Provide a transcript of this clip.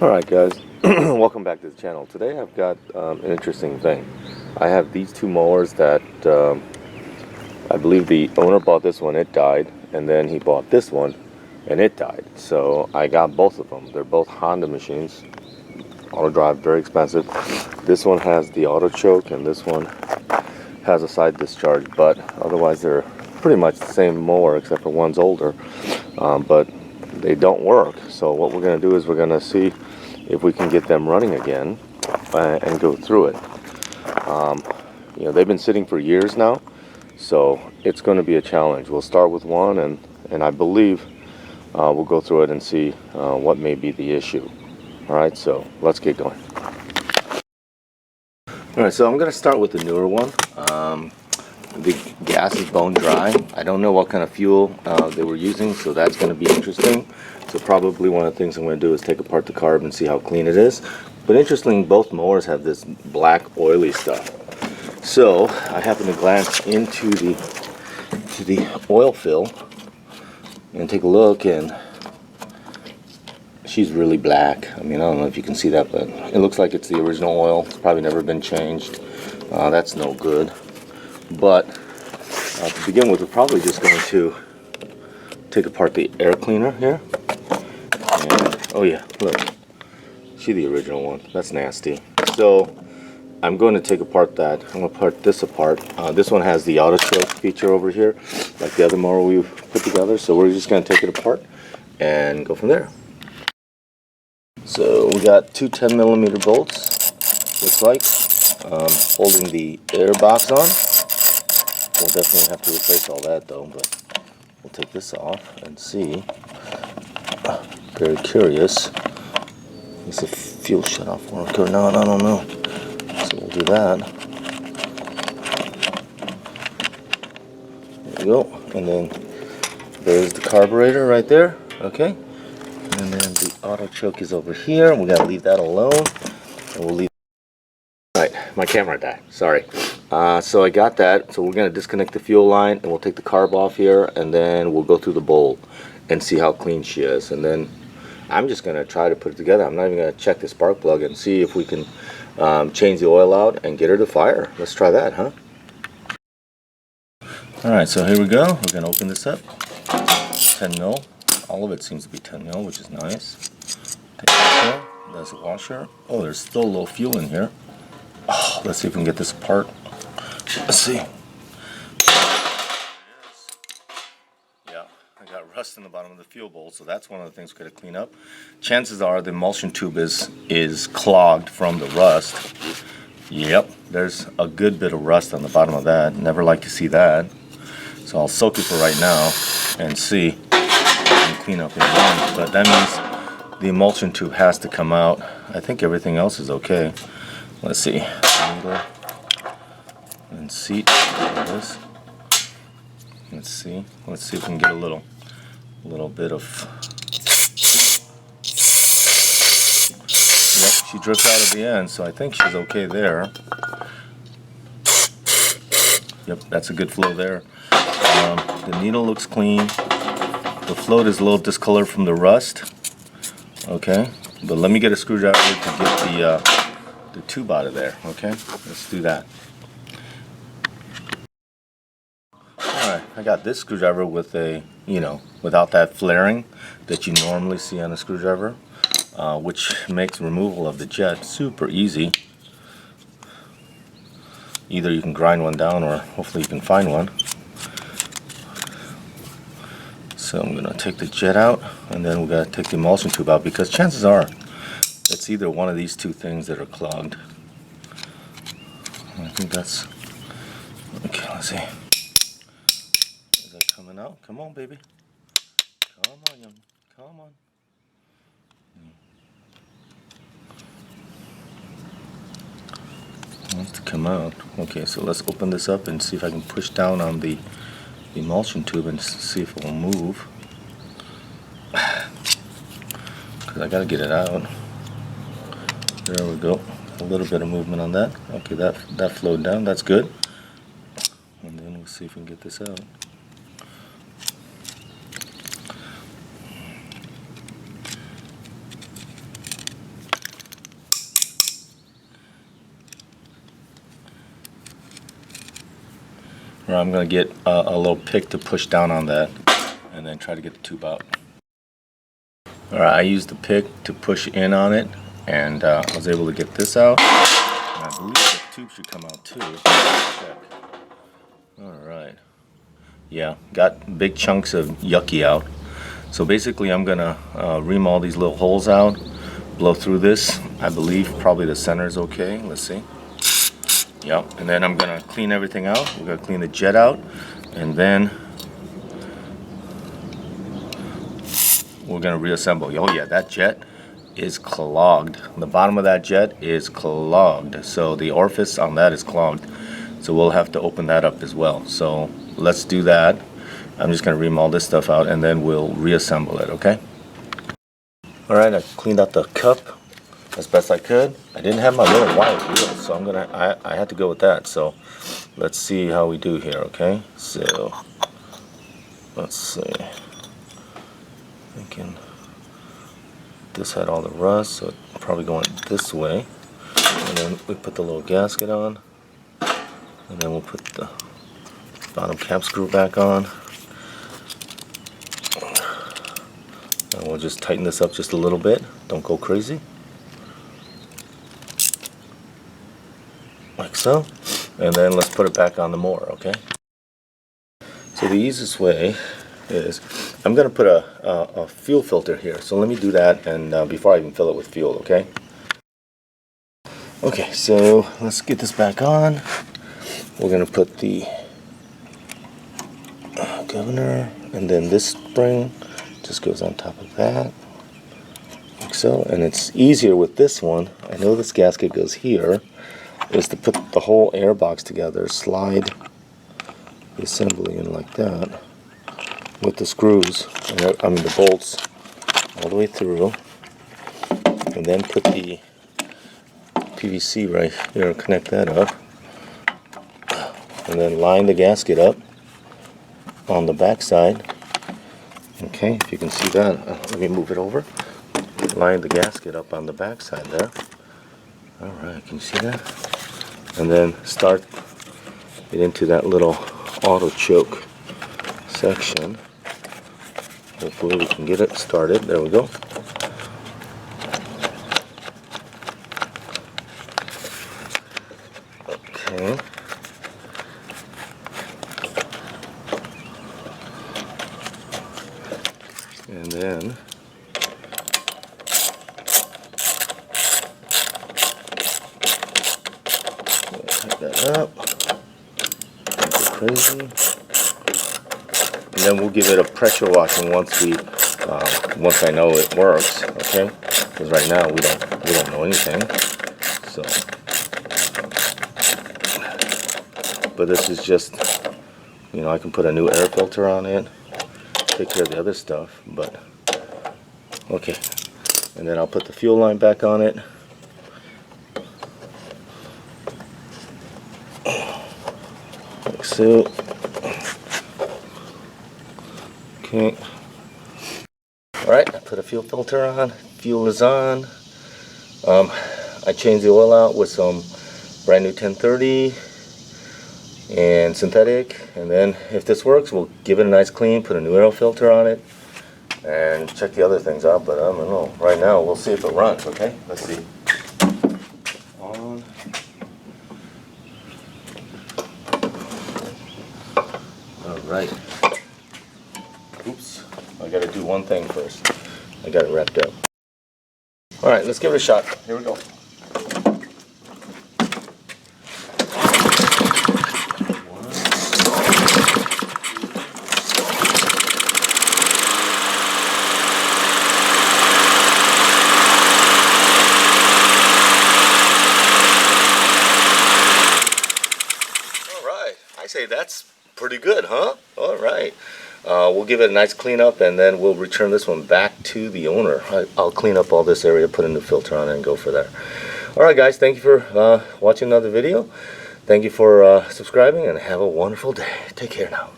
Alright guys, welcome back to the channel. Today I've got an interesting thing. I have these two mowers that I believe the owner bought this one, it died, and then he bought this one and it died. So I got both of them. They're both Honda machines. Auto drive, very expensive. This one has the auto choke and this one has a side discharge, but otherwise they're pretty much the same mower except for one's older. But they don't work. So what we're going to do is we're going to see if we can get them running again and go through it. You know, they've been sitting for years now, so it's going to be a challenge. We'll start with one, and I believe we'll go through it and see what may be the issue. All right, so let's get going. All right, so I'm going to start with the newer one. The gas is bone dry. I don't know what kind of fuel they were using, so that's going to be interesting. So probably one of the things I'm going to do is take apart the carb and see how clean it is. But interestingly, both mowers have this black oily stuff. So I happen to glance into the oil fill and take a look, and she's really black. I mean, I don't know if you can see that, but it looks like it's the original oil. It's probably never been changed. That's no good. But to begin with, we're probably just going to take apart the air cleaner here. And, oh yeah, look. See the original one. That's nasty. So I'm going to take apart that. I'm going to put this apart. This one has the auto choke feature over here, like the other mower we've put together. So we're just going to take it apart and go from there. So we got two 10mm bolts, looks like, holding the air box on. We'll definitely have to replace all that though, but we'll take this off and see. Very curious. Is the fuel shut off work or not? I don't know. So we'll do that. There we go. And then there's the carburetor right there. Okay. And then the auto choke is over here. We gotta leave that alone. And we'll leave. Alright, my camera died. Sorry. So I got that. So we're going to disconnect the fuel line and we'll take the carb off here, and then we'll go through the bowl and see how clean she is. And then I'm just going to try to put it together. I'm not even going to check the spark plug and see if we can change the oil out and get her to fire. Let's try that, huh? Alright, so here we go. We're going to open this up. 10 mil. All of it seems to be 10 mil, which is nice. Take this out. There's a washer. Oh, there's still a little fuel in here. Oh, let's see if we can get this apart. Let's see. Yeah, I got rust in the bottom of the fuel bowl, so that's one of the things we're going to clean up. Chances are the emulsion tube is clogged from the rust. Yep, there's a good bit of rust on the bottom of that. Never like to see that. So I'll soak it for right now and see if I can clean up it. But that means the emulsion tube has to come out. I think everything else is okay. Let's see. Needle and seat. This. Let's see if we can get a little bit of. Yep, she dripped out at the end, so I think she's okay there. Yep, that's a good flow there. The needle looks clean. The float is a little discolored from the rust. Okay, but let me get a screwdriver to get the tube out of there. Okay, let's do that. Alright, I got this screwdriver with a, without that flaring that you normally see on a screwdriver, which makes removal of the jet super easy. Either you can grind one down or hopefully you can find one. So I'm going to take the jet out, and then we're going to take the emulsion tube out, because chances are it's either one of these two things that are clogged. I think that's okay. Let's see. Is that coming out? Come on, baby. Come on, young. Come on. It wants to come out. Okay, so let's open this up and see if I can push down on the emulsion tube and see if it will move. Because I gotta get it out. There we go. A little bit of movement on that. Okay, that flowed down. That's good. And then we'll see if we can get this out. where I'm going to get a little pick to push down on that and then try to get the tube out. Alright, I used the pick to push in on it, and I was able to get this out. And I believe the tube should come out too. Check. Alright. Yeah, got big chunks of yucky out. So basically I'm going to ream all these little holes out, blow through this. I believe probably the center is okay. Let's see. Yep, and then I'm going to clean everything out. We're going to clean the jet out, and then we're going to reassemble. Oh yeah, that jet is clogged. The bottom of that jet is clogged. So the orifice on that is clogged. So we'll have to open that up as well. So let's do that. I'm just going to ream all this stuff out and then we'll reassemble it, okay? Alright, I cleaned out the cup as best I could. I didn't have my little wire wheel, so I had to go with that. So let's see how we do here, okay? So let's see. Thinking this had all the rust, so it's probably going this way. And then we put the little gasket on, and then we'll put the bottom cap screw back on. And we'll just tighten this up just a little bit. Don't go crazy. Like so. And then let's put it back on the mower, okay? So the easiest way is I'm going to put a fuel filter here. So let me do that, and before I even fill it with fuel, okay? Okay, so let's get this back on. We're going to put the governor, and then this spring just goes on top of that, like so. And it's easier with this one. I know this gasket goes here, is to put the whole air box together, slide the assembly in like that with the screws, I mean the bolts, all the way through, and then put the PVC right here, connect that up, and then line the gasket up on the back side. Okay, if you can see that, let me move it over. Line the gasket up on the back side there. Alright, can you see that? And then start it into that little auto choke section. Hopefully we can get it started. There we go. Okay. And then tighten that up. Don't go crazy. And then we'll give it a pressure washing once I know it works, okay? Because right now we don't know anything. So, but this is just, you know, I can put a new air filter on it, take care of the other stuff, but okay. And then I'll put the fuel line back on it. Like so. Okay. Alright, I put a fuel filter on. Fuel is on. I changed the oil out with some brand new 1030 and synthetic, and then if this works, we'll give it a nice clean, put a new air filter on it, and check the other things out. But I don't know. Right now, we'll see if it runs. Okay, let's see. On. All right. Oops. I got to do one thing first. I got it wrapped up. All right, let's give it a shot. Here we go. I say that's pretty good, huh? All right. We'll give it a nice clean up, and then we'll return this one back to the owner. I'll clean up all this area, put a new filter on it, and go for that. All right, guys. Thank you for watching another video. Thank you for subscribing, and have a wonderful day. Take care now.